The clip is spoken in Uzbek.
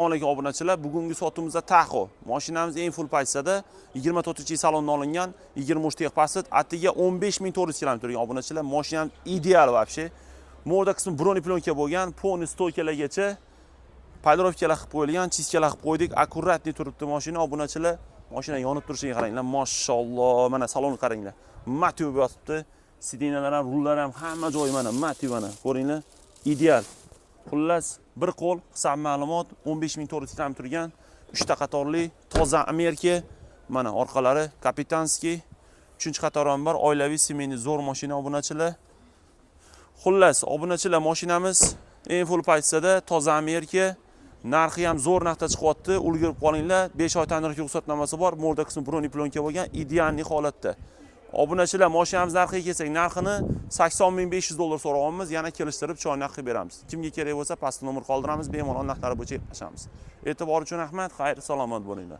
Assalomu obunachilar, bugungi sotumizda Tahoe. Mashinamiz eng full pozitsiyada 24-yil salondan olingan, 20 texpasit, atiga 15400 km turgan obunachilar. Mashinamiz ideal вообще. Moda qismi broneplyonka bo'lgan, poni stoykalargacha podrovkalar qilib qo'yilgan, chiskalar qilib qo'ydik. Akkuratli turibdi mashina obunachilar. Mashina yonib turishiga qaranglar, mashalloh. Mana salonni qaranglar. Matyu yotibdi. Sidinalar ham, rullar ham hamma joyi mana Matyu mana. Ko'ringlar, ideal. Xullas, bir qo'l hisob ma'lumot 15400 km turgan, 3 ta qatorli, toza Amerika, mana orqalari kapitanskiy, 3-qator ham bor, oilaviy semeyni zo'r mashina obunachilar. Xullas, obunachilar mashinamiz eng full pozitsiyada, toza Amerika, narxi ham zo'r narxda chiqyapti. Ulgurib qolinglar, 5 oy ta'mirlash ruxsatnomasi bor, moda qismi broneplyonka bo'lgan, ideal holatda. Obunachilar, mashinamiz narxiga kelsak, narxini $80.500 so'rayapmiz, yana kelishtirib choynak qilib beramiz. Kimga kerak bo'lsa, pastda nomer qoldiramiz, bemalol narxlari bo'yicha gaplashamiz. E'tibor uchun rahmat, xayr, salomat bo'linglar.